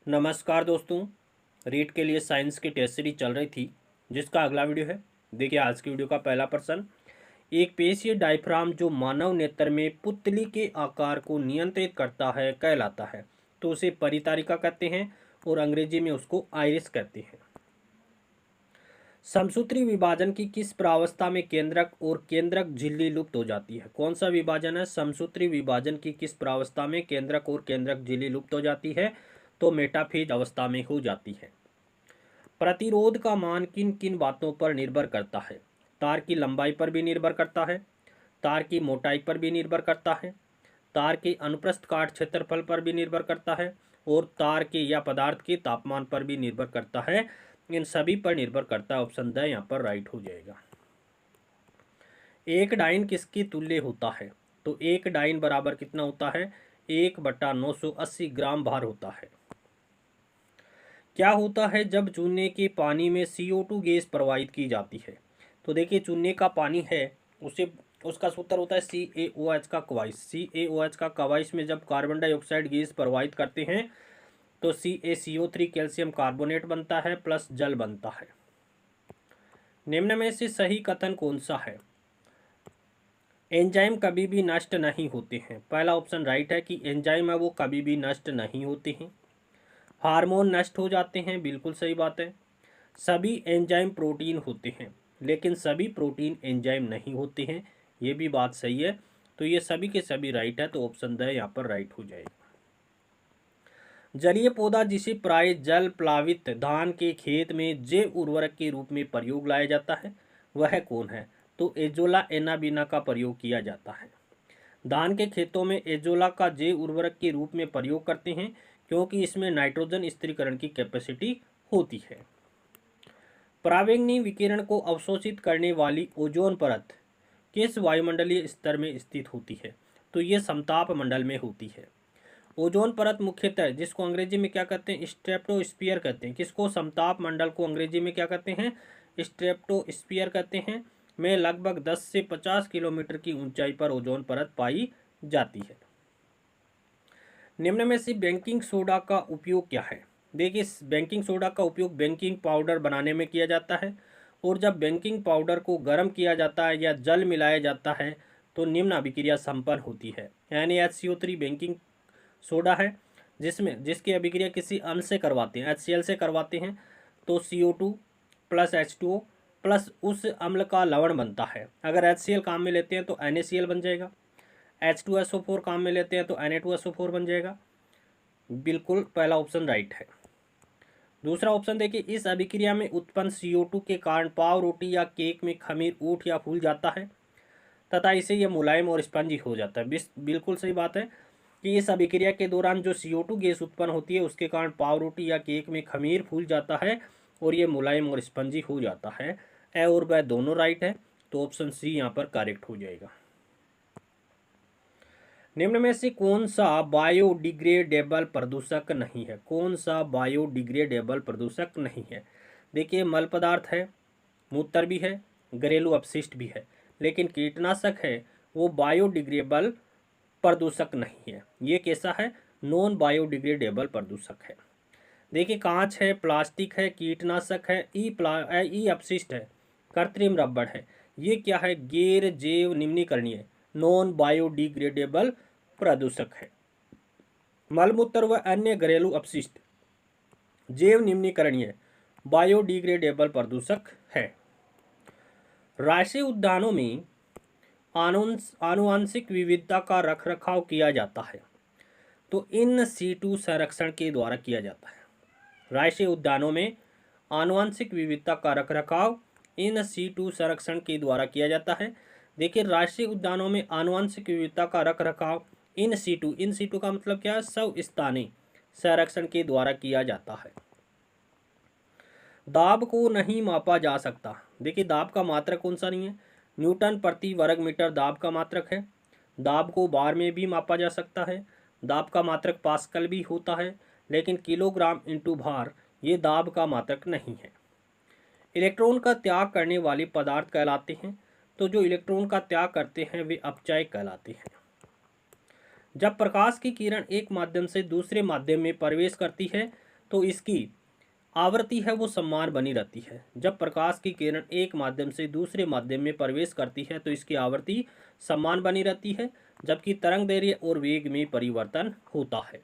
नमस्कार दोस्तों। रीट के लिए साइंस की टेस्ट सीरीज चल रही थी जिसका अगला वीडियो है। देखिए आज की वीडियो का पहला प्रश्न, एक पेशीय डायफ्राम जो मानव नेत्र में पुतली के आकार को नियंत्रित करता है कहलाता है। तो उसे परितारिका कहते हैं और अंग्रेजी में उसको आइरिस कहते हैं। समसूत्री विभाजन की किस प्रावस्था में केंद्रक और केंद्रक झिल्ली लुप्त हो जाती है? कौन सा विभाजन है? समसूत्री विभाजन की किस प्रावस्था में केंद्रक और केंद्रक झिल्ली लुप्त हो जाती है? तो मेटाफेज अवस्था में हो जाती है। प्रतिरोध का मान किन किन बातों पर निर्भर करता है? तार की लंबाई पर भी निर्भर करता है, तार की मोटाई पर भी निर्भर करता है, तार के अनुप्रस्थ काट क्षेत्रफल पर भी निर्भर करता है और तार के या पदार्थ के तापमान पर भी निर्भर करता है। इन सभी पर निर्भर करता है। ऑप्शन द यहाँ पर राइट हो जाएगा। एक डाइन किसकी तुल्य होता है? तो एक डाइन बराबर कितना होता है? 1/980 ग्राम भार होता है। क्या होता है जब चूने के पानी में CO2 गैस प्रवाहित की जाती है? तो देखिए चूने का पानी है उसे उसका सूत्र होता है CaOH का क्वाइस। CaOH का क्वाइस में जब कार्बन डाइऑक्साइड गैस प्रवाहित करते हैं तो CaCO3 कैल्शियम कार्बोनेट बनता है प्लस जल बनता है। निम्न में से सही कथन कौन सा है? एंजाइम कभी भी नष्ट नहीं होते हैं। पहला ऑप्शन राइट है कि एंजाइम है वो कभी भी नष्ट नहीं होते हैं। हार्मोन नष्ट हो जाते हैं, बिल्कुल सही बात है। सभी एंजाइम प्रोटीन होते हैं लेकिन सभी प्रोटीन एंजाइम नहीं होते हैं, ये भी बात सही है। तो ये सभी के सभी राइट है, तो ऑप्शन द यहाँ पर राइट हो जाएगा। जलीय पौधा जिसे प्राय जल प्लावित धान के खेत में जैव उर्वरक के रूप में प्रयोग लाया जाता है वह कौन है? तो एजोला एनाबीना का प्रयोग किया जाता है। धान के खेतों में एजोला का जैव उर्वरक के रूप में प्रयोग करते हैं क्योंकि इसमें नाइट्रोजन स्थिरीकरण की कैपेसिटी होती है। पराबैंगनी विकिरण को अवशोषित करने वाली ओजोन परत किस वायुमंडलीय स्तर में स्थित होती है? तो ये समताप मंडल में होती है। ओजोन परत मुख्यतः जिसको अंग्रेजी में क्या कहते हैं? स्ट्रेप्टोस्फीयर कहते हैं। किसको? समताप मंडल को अंग्रेजी में क्या कहते हैं? स्ट्रेप्टोस्फीयर कहते हैं। में लगभग 10 से 50 किलोमीटर की ऊंचाई पर ओजोन परत पाई जाती है। निम्न में से बेकिंग सोडा का उपयोग क्या है? देखिए बेकिंग सोडा का उपयोग बेकिंग पाउडर बनाने में किया जाता है और जब बेकिंग पाउडर को गर्म किया जाता है या जल मिलाया जाता है तो निम्न अभिक्रिया संपन्न होती है। NaHCO3 बेकिंग सोडा है जिसकी अभिक्रिया किसी अम्ल से करवाते हैं, HCl से करवाते हैं तो CO2 प्लस H2O प्लस उस अम्ल का लवण बनता है। अगर HCl काम में लेते हैं तो NaCl बन जाएगा, H2SO4 काम में लेते हैं तो Na2SO4 बन जाएगा। बिल्कुल पहला ऑप्शन राइट है। दूसरा ऑप्शन देखिए, इस अभिक्रिया में उत्पन्न CO2 के कारण पाव रोटी या केक में खमीर उठ या फूल जाता है तथा इसे यह मुलायम और स्पंजी हो जाता है। बिल्कुल सही बात है कि इस अभिक्रिया के दौरान जो CO2 गैस उत्पन्न होती है उसके कारण पाव रोटी या केक में खमीर फूल जाता है और ये मुलायम और स्पंजी हो जाता है। ए और ब दोनों राइट है, तो ऑप्शन सी यहाँ पर करेक्ट हो जाएगा। निम्न में से कौन सा बायोडिग्रेडेबल प्रदूषक नहीं है? कौन सा बायोडिग्रेडेबल प्रदूषक नहीं है? देखिए मल पदार्थ है, मूत्र भी है, घरेलू अपशिष्ट भी है, लेकिन कीटनाशक है वो बायोडिग्रेडेबल प्रदूषक नहीं है। ये कैसा है? नॉन बायोडिग्रेडेबल प्रदूषक है। देखिए कांच है, प्लास्टिक है, कीटनाशक है, ई अपशिष्ट है, कृत्रिम रबड़ है। ये क्या है? गैर जैव निम्नीकरणीय नॉन बायोडिग्रेडेबल प्रदूषक है। मलमूत्र व अन्य घरेलू अपशिष्ट जैव निम्नीकरणीय बायोडिग्रेडेबल प्रदूषक है। राष्ट्रीय उद्यानों में आनुवंशिक विविधता का रखरखाव किया जाता है तो इन सीटू संरक्षण के द्वारा किया जाता है। राष्ट्रीय उद्यानों में आनुवंशिक विविधता का रखरखाव इन सीटू संरक्षण के द्वारा किया जाता है। देखिए राष्ट्रीय उद्यानों में आनुवंशिक विविधता का रखरखाव इन सीटू का मतलब क्या है? स्वस्थानीय संरक्षण के द्वारा किया जाता है। दाब को नहीं मापा जा सकता। देखिए दाब का मात्रक कौन सा नहीं है? न्यूटन प्रति वर्ग मीटर दाब का मात्रक है। दाब को बार में भी मापा जा सकता है। दाब का मात्रक पास्कल भी होता है, लेकिन किलोग्राम इंटू भार ये दाब का मात्रक नहीं है। इलेक्ट्रॉन का त्याग करने वाले पदार्थ कहलाते हैं, तो जो इलेक्ट्रॉन का त्याग करते हैं वे अपचय कहलाते हैं। जब प्रकाश की किरण एक माध्यम से दूसरे माध्यम में प्रवेश करती है तो इसकी आवृत्ति है वो समान बनी रहती है। जब प्रकाश की किरण एक माध्यम से दूसरे माध्यम में प्रवेश करती है तो इसकी आवृत्ति समान बनी रहती है, जबकि तरंग दैर्घ्य और वेग में परिवर्तन होता है।